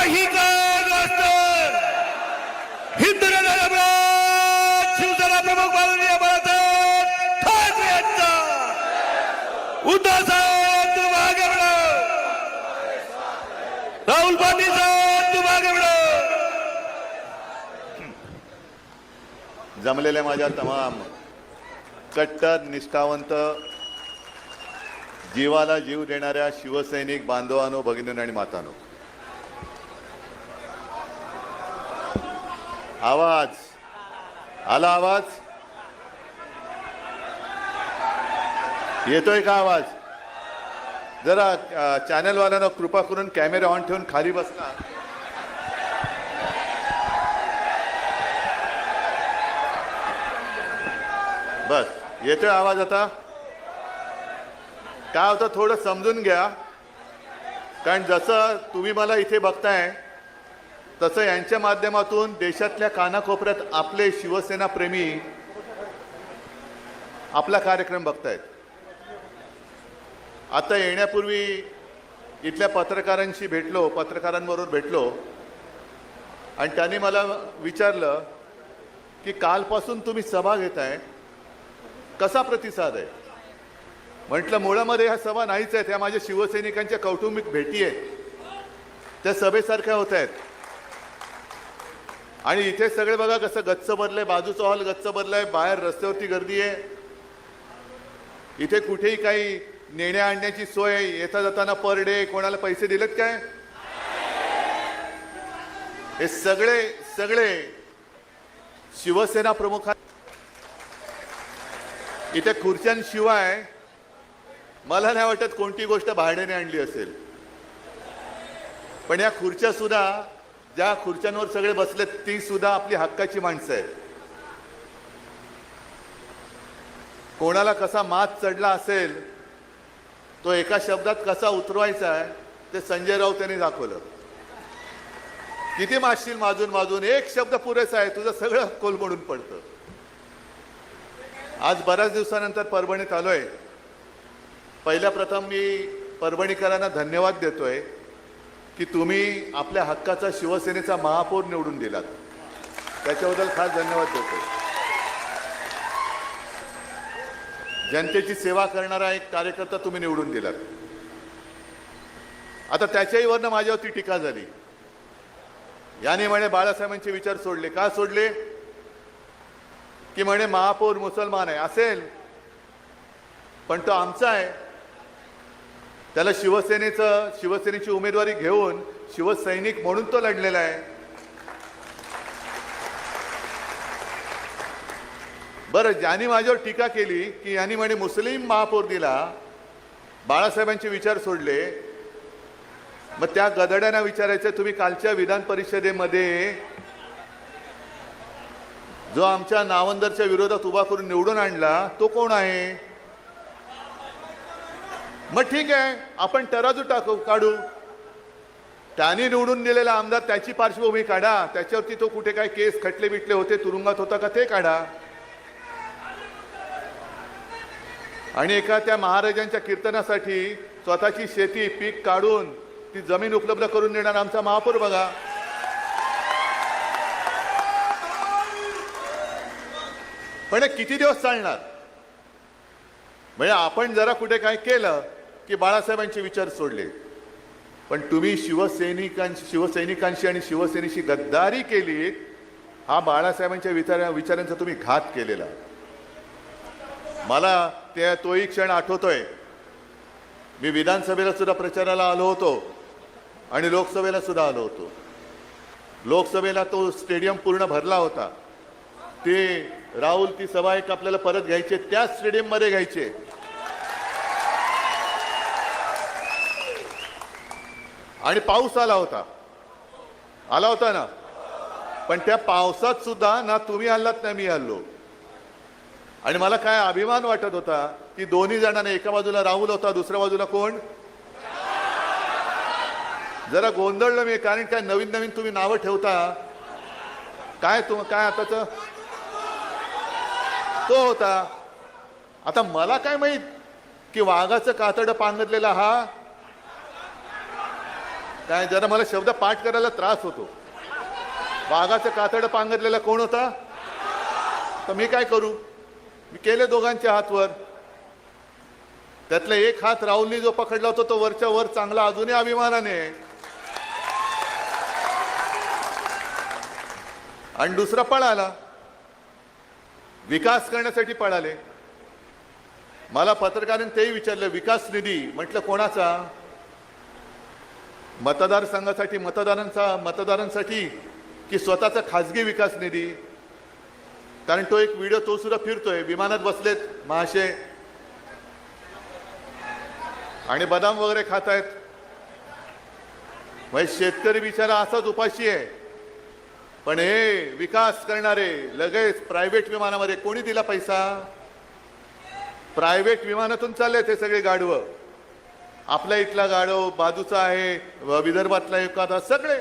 काही काळ वाजता हिंदू शिवसेना प्रमुख माननीय बाळासाहेब ठाकरे यांचा उद्धव साहेब तू मागे वळो, राहुल गांधी साहेब तू मागे वळो. जमलेल्या माझ्या तमाम कट्टर निष्ठावंत जीवाला जीव देणाऱ्या शिवसैनिक बांधवांनो, भगिनींनो आणि मातांनो, आवाज आला? आवाज येतोय का? आवाज जरा चॅनलवाल्यांना कृपा करून कॅमेरा ऑन ठेवून खाली बसला. बस येतोय आवाज आता? काय होतं थोडं समजून घ्या, कारण जसं तुम्ही मला इथे बघताय तसं यांच्या माध्यमातून देशातल्या कानाकोपऱ्यात आपले शिवसेना प्रेमी आपला कार्यक्रम बघतायत. आता येण्यापूर्वी इथल्या पत्रकारांबरोबर भेटलो आणि त्यांनी मला विचारलं की कालपासून तुम्ही सभा घेताय, कसा प्रतिसाद आहे? म्हटलं मुळामध्ये ह्या सभा नाहीच आहेत, ह्या माझ्या शिवसैनिकांच्या कौटुंबिक भेटी आहेत, त्या सभेसारख्या होत आहेत. आणि इथे सगळे बघा कसं गच्च भरलंय, बाजूचा हॉल गच्च भरलाय, बाहेर रस्त्यावरती गर्दी आहे. इथे कुठेही काही नेण्या आणण्याची सोय, येता जाताना पर डे कोणाला पैसे दिलेत काय? हे सगळे सगळे शिवसेना प्रमुख. इथे खुर्च्यांशिवाय मला नाही वाटत कोणती गोष्ट भाड्याने आणली असेल. पण या खुर्च्या सुद्धा, ज्या खुर्च्यांवर सगळे बसलेत ती सुद्धा आपली हक्काची माणसं आहेत. कोणाला कसा मात चढला असेल तो एका शब्दात कसा उतरवायचा आहे ते संजय राऊत यांनी दाखवलं. किती मारशील माजून माजून, एक शब्द पुरेसा आहे, तुझं सगळं कोलमडून पडतं. आज बऱ्याच दिवसानंतर परभणीत आलोय. पहिल्या प्रथम मी परभणीकरांना धन्यवाद देतोय की तुम्ही आपल्या हक्काचा शिवसेनेचा महापौर निवडून दिलात, त्याच्याबद्दल खास धन्यवाद देतोय. जनतेची सेवा करणारा एक कार्यकर्ता तुम्ही निवडून दिलात. आता त्याच्याही वरनं माझ्यावरती टीका झाली. याने म्हणे बाळासाहेबांचे विचार सोडले. का सोडले? की म्हणे महापौर मुसलमान आहे. असेल, पण तो आमचा आहे, त्याला शिवसेनेची उमेदवारी घेऊन शिवसैनिक म्हणून तो लढलेला आहे. बरं, ज्यांनी माझ्यावर टीका केली की यांनी म्हणे मुस्लिम महापौर दिला, बाळासाहेबांचे विचार सोडले, मग त्या गदड्यांना विचारायचं, तुम्ही कालच्या विधान परिषदेमध्ये जो आमच्या नावंदरच्या विरोधात उभा करून निवडून आणला तो कोण आहे? मग ठीक आहे, आपण तराजू काढू. त्यांनी निवडून दिलेला आमदार, त्याची पार्श्वभूमी काढा, त्याच्यावरती तो कुठे काय केस खटले बिटले होते, तुरुंगात होता का ते काढा. आणि एका त्या महाराजांच्या कीर्तनासाठी स्वतःची शेती पीक काढून ती जमीन उपलब्ध करून देणार आमचा महापौर बघा. पण किती दिवस चालणार? म्हणजे आपण जरा कुठे काय केलं की बाळासाहेबांचे विचार सोडले, पण तुम्ही शिवसैनिकांशी आणि शिवसेनेशी गद्दारी केली. हा बाळासाहेबांच्या विचारांचा तुम्ही घात केलेला. मला तोही क्षण आठवतोय. मी विधानसभेला सुद्धा प्रचाराला आलो होतो आणि लोकसभेला सुद्धा आलो होतो. लोकसभेला तो स्टेडियम पूर्ण भरला होता. ते राहुल, ती सभा एक आपल्याला परत घ्यायची, त्याच स्टेडियम मध्ये घ्यायचे. आणि पाऊस आला होता ना, पण त्या पावसात सुद्धा ना तुम्ही हल्लात ना मी हल्लो. आणि मला काय अभिमान वाटत होता की दोन्ही जणांना, एका बाजूला राहुल होता, दुसऱ्या बाजूला कोण? जरा गोंधळलं मी, कारण काय नवीन तुम्ही नावं ठेवता. काय आताच तो होता. आता मला काय माहित की वाघाचं कातडं पांघरलेला हा काय जरा मला शब्द पाठ करायला त्रास होतो. वाघाचं कातडं पांघरलेला कोण होता? तर मी काय करू? मी केले दोघांच्या हातवर. त्यातला एक हात राहुलनी जो पकडला होता तो वरच्या वर चांगला अजूनही अभिमानाने आहे. आणि दुसरा पळाला, विकास करण्यासाठी पळाले. मला पत्रकारांनी तेही विचारलं, विकास निधी म्हटलं कोणाचा? मतदारसंघासाठी, मतदारांसाठी की स्वतःचा खासगी विकास निधी? कारण तो एक व्हिडिओ तो सुद्धा फिरतोय, विमानात बसलेत महाशय आणि बदाम वगैरे खात आहेत. म्हणजे शेतकरी बिचारा असाच उपाशी आहे. पण हे विकास करणारे लगेच प्रायव्हेट विमानामध्ये, कोणी दिला पैसा? प्रायव्हेट विमानातून चालले ते सगळे गाढवं. आपल्या इथला गाढव, बाजूचा आहे विदर्भातला एखादा, सगळे.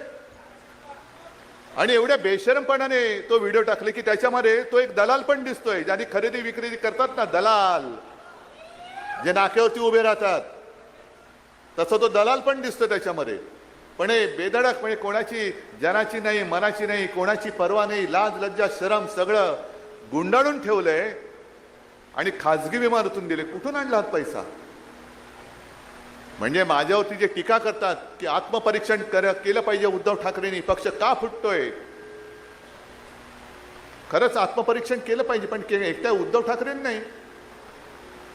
आणि एवढ्या बेशरमपणाने तो व्हिडिओ टाकले की त्याच्यामध्ये तो एक दलाल पण दिसतोय, ज्यांनी खरेदी विक्री करतात ना, दलाल जे नाक्यावरती उभे राहतात, तसं तो दलाल पण दिसतो त्याच्यामध्ये. पण हे बेधडक, म्हणजे कोणाची जनाची नाही, मनाची नाही, कोणाची पर्वा नाही, लाज लज्जा शरम सगळं गुंडाळून ठेवलंय आणि खाजगी विमानातून दिले. कुठून आणला हा पैसा? म्हणजे माझ्यावरती जे टीका करतात की आत्मपरीक्षण केलं पाहिजे उद्धव ठाकरेंनी, पक्ष का फुटतोय? खरंच आत्मपरीक्षण केलं पाहिजे, पण एकट्या उद्धव ठाकरेंनी नाही,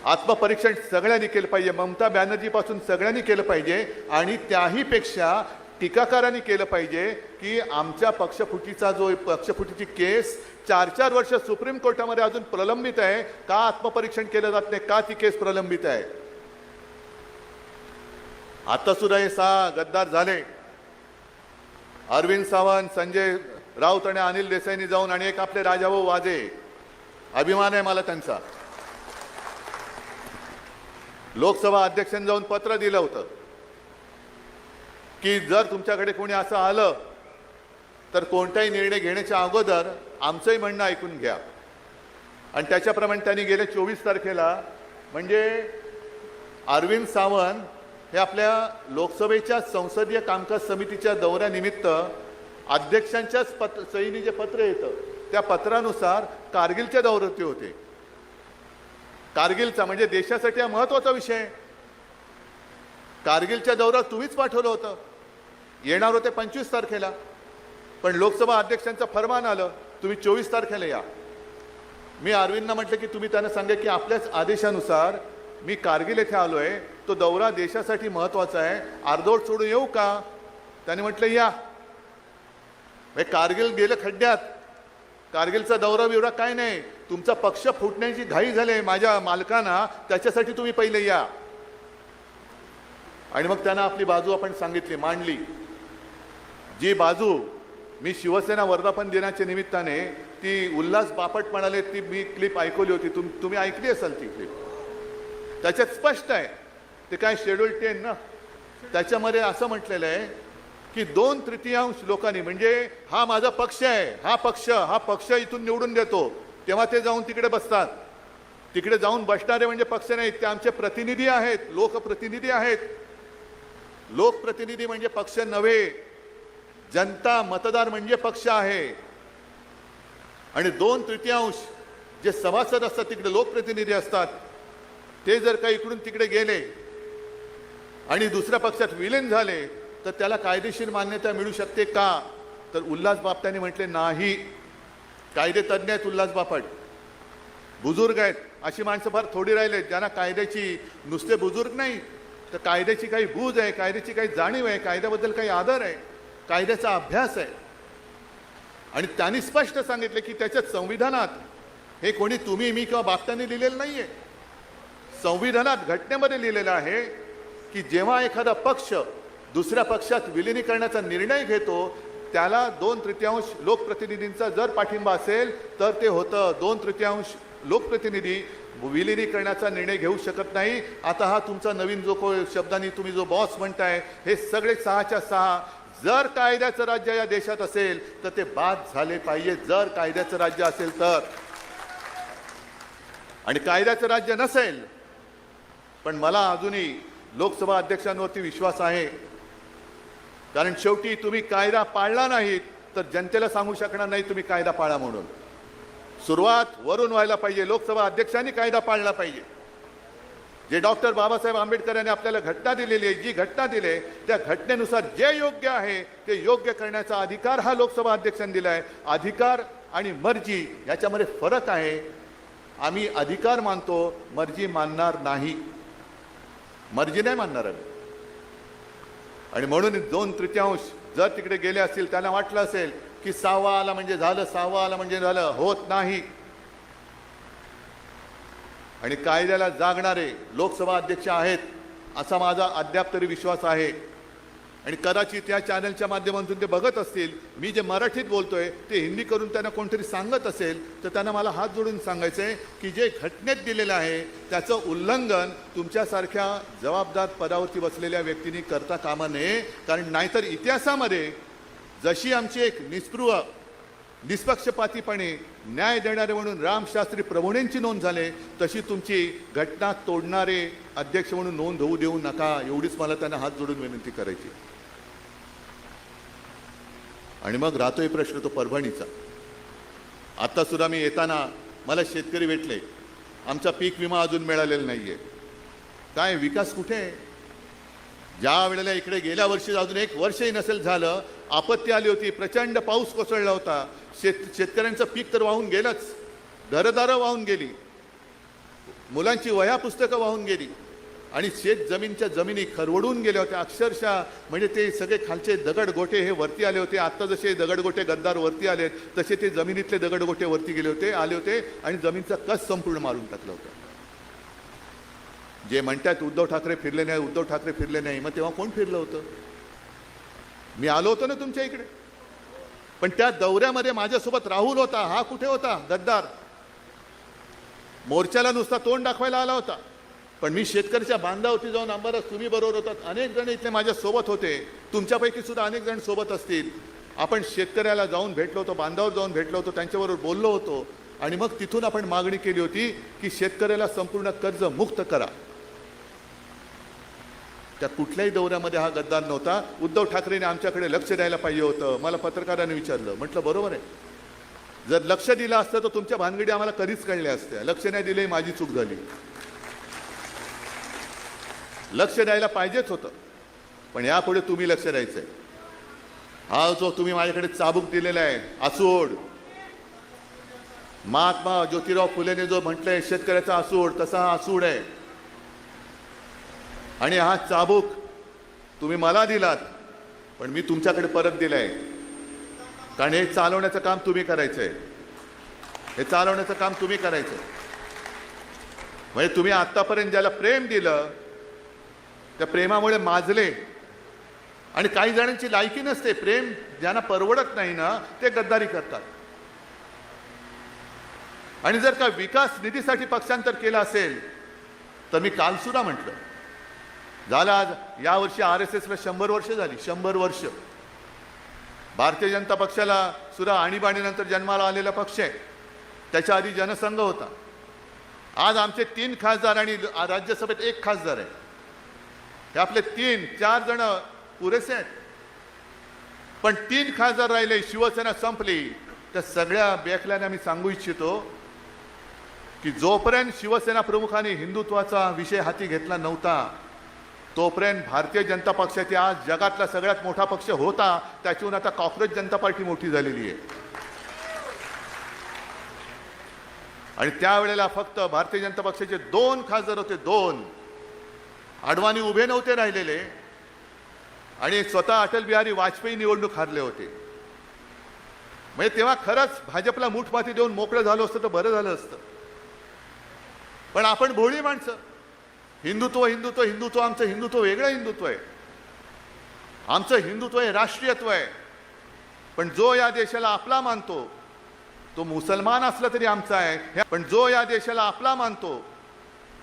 आत्मपरीक्षण सगळ्यांनी केलं पाहिजे. ममता बॅनर्जी पासून सगळ्यांनी केलं पाहिजे. आणि त्याही पेक्षा टीकाकारांनी केलं पाहिजे की आमच्या पक्षफुटीची केस 4-4 वर्ष सुप्रीम कोर्टामध्ये अजून प्रलंबित आहे. का आत्मपरीक्षण केलं जात नाही? का ती केस प्रलंबित आहे? आता सुद्धा हे 6 गद्दार झाले. अरविंद सावंत, संजय राऊत आणि अनिल देसाईंनी जाऊन, आणि एक आपले राजाभाऊ वाजे, अभिमान आहे मला त्यांचा, लोकसभा अध्यक्षांनी जाऊन पत्र दिलं होतं की जर तुमच्याकडे कोणी असं आलं तर कोणताही निर्णय घेण्याच्या अगोदर आमचंही म्हणणं ऐकून घ्या. आणि त्याच्याप्रमाणे त्यांनी गेल्या 24 तारखेला, म्हणजे अरविंद सावंत हे आपल्या लोकसभेच्या संसदीय कामकाज समितीच्या दौऱ्यानिमित्त अध्यक्षांच्याच सहीने जे पत्र येतं त्या पत्रानुसार कारगिलच्या दौऱ्यावरती होते. कारगिलचा म्हणजे देशासाठी हा महत्वाचा विषय. कारगिलच्या दौऱ्यावर तुम्हीच पाठवलं होतं, येणार होते 25 तारखेला, पण लोकसभा अध्यक्षांचं फरमान आलं तुम्ही 24 तारखेला या. मी अरविंदना म्हटलं की तुम्ही त्यांना सांगा की आपल्याच आदेशानुसार मी कारगिल येथे आलोय, तो दौरा देशासाठी महत्वाचा आहे, अर्धवट सोडून येऊ का? त्याने म्हटलं या. कारगिल गेलं खड्ड्यात. कारगिलचा दौरा बिवरा काय नाही, तुमचा पक्ष फुटण्याची घाई झाली माझ्या मालकांना, त्याच्यासाठी तुम्ही पहिले या. आणि मग त्यांना आपली बाजू आपण सांगितली, मांडली. जी बाजू मी शिवसेना वर्धापन दिनाच्या निमित्ताने ती उल्हास बापट म्हणाले ती मी क्लिप ऐकवली होती, तुम्ही ऐकली असाल ती क्लिप. त्याच्यात स्पष्ट आहे, ते काय शेड्यूल 10 ना, त्याच्यामध्ये असं म्हटलेलं आहे की 2/3 लोकांनी, म्हणजे हा माझा पक्ष आहे, हा पक्ष इथून निवडून देतो, तेव्हा ते जाऊन तिकडे बसतात. तिकडे जाऊन बसणारे म्हणजे पक्ष नाहीत, ते आमचे प्रतिनिधी आहेत, लोकप्रतिनिधी आहेत. लोकप्रतिनिधी म्हणजे पक्ष नव्हे, जनता मतदार म्हणजे पक्ष आहे. आणि 2/3 जे सभासद असतात तिकडे लोकप्रतिनिधी असतात, ते जर का इकडून तिकडे गेले आणि दुसऱ्या पक्षात विलीन झाले तर त्याला कायदेशीर मान्यता मिळू शकते का? तर उल्हास बापटांनी म्हटले नाही. कायदे तज्ज्ञ आहेत उल्हास बापट, बुजुर्ग आहेत. अशी माणसं फार थोडी राहिले ज्यांना कायद्याची, नुसते बुजुर्ग नाही तर कायद्याची काही बूज आहे, कायद्याची काही जाणीव आहे, कायद्याबद्दल काही आदर आहे, कायद्याचा अभ्यास आहे. आणि त्यांनी स्पष्ट सांगितले की त्याच्यात संविधानात, हे कोणी तुम्ही मी किंवा बापटांनी लिहिलेलं नाहीये, संविधानात घटनेमध्ये लिहिलेलं आहे की जेव्हा एखादा पक्ष दुसऱ्या पक्षात विलिनीकरणाचा निर्णय घेतो त्याला 2/3 लोकप्रतिनिधींचा जर पाठिंबा असेल तर ते होतं. 2/3 लोकप्रतिनिधी विलिनीकरणाचा निर्णय घेऊ शकत नाही. आता हा तुमचा नवीन जो शब्दांनी तुम्ही जो बॉस म्हणताय, हे सगळे 6च्या 6 जर कायद्याचं राज्य या देशात असेल तर ते बाद झाले पाहिजे. जर कायद्याचं राज्य असेल तर. आणि कायद्याचं राज्य नसेल, पण मला अजूनही लोकसभा अध्यक्षांवरती विश्वास आहे कारण शेवटी तुम्ही कायदा पाळला नाहीत तर जनतेला सांगू शकणार नाही तुम्ही कायदा पाळा म्हणून. सुरुवात वरून व्हायला पाहिजे. लोकसभा अध्यक्षांनी कायदा पाळला पाहिजे. जे डॉक्टर बाबासाहेब आंबेडकर यांनी आपल्याला घटना दिलेली आहे, जी घटना दिली आहे त्या घटनेनुसार जे योग्य आहे ते योग्य करण्याचा अधिकार हा लोकसभा अध्यक्षांनी दिला आहे. अधिकार आणि मर्जी याच्यामध्ये फरक आहे. आम्ही अधिकार मानतो, मर्जी मानणार नाही. मर्जी नाही मानणार आम्ही. आणि म्हणून 2/3 जर तिकडे गेले असतील त्यांना वाटलं असेल की 6वा आला म्हणजे झालं, 6वा आला म्हणजे झालं. होत नाही. आणि कायद्याला जागणारे लोकसभा अध्यक्ष आहेत असा माझा अद्याप तरी विश्वास आहे. आणि कदाचित या चॅनलच्या माध्यमातून ते बघत असतील. मी जे मराठीत बोलतोय ते हिंदी करून त्यांना कोणतरी सांगत असेल तर त्यांना मला हात जोडून सांगायचं आहे की जे घटनेत दिलेलं आहे त्याचं उल्लंघन तुमच्यासारख्या जबाबदार पदावरती बसलेल्या व्यक्तींनी करता कामा नये. कारण नाहीतर इतिहासामध्ये जशी आमची एक निस्पृह निष्पक्षपातीपणे न्याय देणारे म्हणून रामशास्त्री प्रभूणेंची नोंद झाले तशी तुमची घटना तोडणारे अध्यक्ष म्हणून नोंद होऊ देऊ नका. एवढीच मला त्यांना हात जोडून विनंती करायची. आणि मग राहतोय प्रश्न तो परभणीचा. आता सुद्धा मी येताना मला शेतकरी भेटले. आमचा पीक विमा अजून मिळालेला नाहीये. काय विकास कुठे आहे? ज्या वेळेला इकडे गेल्या वर्षी अजून 1 वर्षही नसेल झालं आपत्ती आली होती, प्रचंड पाऊस कोसळला होता, शेतकऱ्यांचं पीक तर वाहून गेलंच, घरदारं वाहून गेली, मुलांची वह्या पुस्तकं वाहून गेली आणि शेतजमीनच्या जमिनी खरवडून गेल्या होत्या अक्षरशः. म्हणजे ते सगळे खालचे दगडगोटे हे वरती आले होते. आत्ता जसे दगडगोटे गद्दार वरती आले तसे ते जमिनीतले दगडगोटे वरती गेले होते, आले होते आणि जमीनचा कस संपूर्ण मारून टाकला होता. जे म्हणतात उद्धव ठाकरे फिरले नाही, उद्धव ठाकरे फिरले नाही, मग तेव्हा कोण फिरलं होतं? मी आलो होतो ना तुमच्या इकडे. पण त्या दौऱ्यामध्ये माझ्यासोबत राहुल होता. हा कुठे होता? गद्दार. मोर्चाला नुसता तोंड दाखवायला आला होता. पण मी शेतकऱ्याच्या बांधावरती जाऊन अंबादास तुम्ही बरोबर होतात, अनेक जण इथले माझ्या सोबत होते, तुमच्यापैकी सुद्धा अनेक जण सोबत असतील. आपण शेतकऱ्याला जाऊन भेटलो होतो, बांधावर जाऊन भेटलो होतो, त्यांच्याबरोबर बोललो होतो आणि मग तिथून आपण मागणी केली होती की शेतकऱ्याला संपूर्ण कर्ज मुक्त करा. त्या कुठल्याही दौऱ्यामध्ये हा गद्दार नव्हता. उद्धव ठाकरेंनी आमच्याकडे लक्ष द्यायला पाहिजे होतं. मला पत्रकारांनी विचारलं, म्हटलं बरोबर आहे. जर लक्ष दिलं असतं तर तुमच्या भानगडी आम्हाला कधीच कळल्या असत्या. लक्ष नाही दिले, माझी चूक झाली. लक्ष द्यायला पाहिजेच होतं. पण यापुढे तुम्ही लक्ष द्यायचंय. हा जो तुम्ही माझ्याकडे चाबूक दिलेला आहे आसूड, महात्मा ज्योतिराव फुलेने जो म्हटलंय शेतकऱ्याचा आसूड, तसा हा आसूड आहे. आणि हा चाबूक तुम्ही मला दिलात पण मी तुमच्याकडे परत दिलाय. कारण हे चालवण्याचं काम तुम्ही करायचंय. हे चालवण्याचं काम तुम्ही करायचंय. म्हणजे तुम्ही आतापर्यंत ज्याला प्रेम दिलं त्या प्रेमामुळे माजले. आणि काही जणांची लायकी नसते. प्रेम ज्यांना परवडत नाही ना ते गद्दारी करतात. आणि जर का विकास निधीसाठी पक्षांतर केलं असेल तर मी काल सुद्धा म्हटलं झालं. आज यावर्षी RSSला 100 वर्ष झाली. 100 वर्ष. भारतीय जनता पक्षाला सुद्धा आणीबाणीनंतर जन्माला आलेला पक्ष आहे. त्याच्या आधी जनसंघ होता. आज आमचे 3 खासदार आणि राज्यसभेत 1 खासदार आहे. हे आपले 3-4 जण पुरेसे आहेत. पण 3 खासदार राहिले, शिवसेना संपली. त्या सगळ्या बेखल्याने मी सांगू इच्छितो की जोपर्यंत शिवसेना प्रमुखांनी हिंदुत्वाचा विषय हाती घेतला नव्हता तोपर्यंत भारतीय जनता पक्षाची आज जगातला सगळ्यात मोठा पक्ष होता त्याच्याहून आता कॉक्रोच जनता पार्टी मोठी झालेली आहे. आणि त्यावेळेला फक्त भारतीय जनता पक्षाचे 2 खासदार होते. 2. अडवाणी उभे नव्हते राहिलेले आणि स्वतः अटल बिहारी वाजपेयी निवडणूक हारले होते. म्हणजे तेव्हा खरंच भाजपला मूठमाती देऊन मोकळं झालं असतं तर बरं झालं असतं. पण आपण भोळी माणसं. हिंदुत्व हिंदुत्व हिंदुत्व. आमचं हिंदुत्व वेगळं हिंदुत्व आहे. आमचं हिंदुत्व हे राष्ट्रीयत्व आहे. पण जो या देशाला आपला मानतो तो मुसलमान असला तरी आमचा आहे. पण जो या देशाला आपला मानतो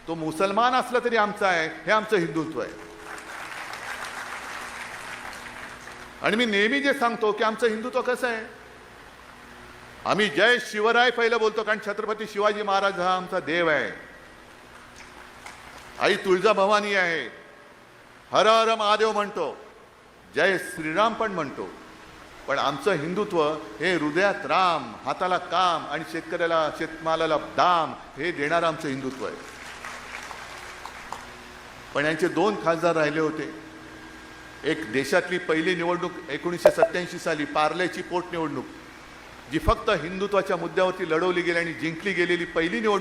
तो मुसलमान असला तरी आमचा आहे. हे आमचं हिंदुत्व आहे. आणि मी नेहमी जे सांगतो की आमचं हिंदुत्व कसं आहे. आम्ही जय शिवराय पहिलं बोलतो कारण छत्रपती शिवाजी महाराज हा आमचा देव आहे. आई तुळजाभवानी आहे. हर हर महादेव म्हणतो. जय श्रीराम पण म्हणतो, पण आमचं हिंदुत्व हे हृदयात राम, हाताला काम आणि शेतकऱ्याला शेतमालाला दाम हे देणारं आमचं हिंदुत्व आहे. पण यांचे 2 खासदार राहिले होते. एक देशातली पहिली निवडणूक 1987 साली पार्ल्याची पोटनिवडणूक, जी फक्त हिंदुत्वाच्या मुद्द्यावरती लढवली गेली आणि जिंकली गेलेली पहिली निवडणूक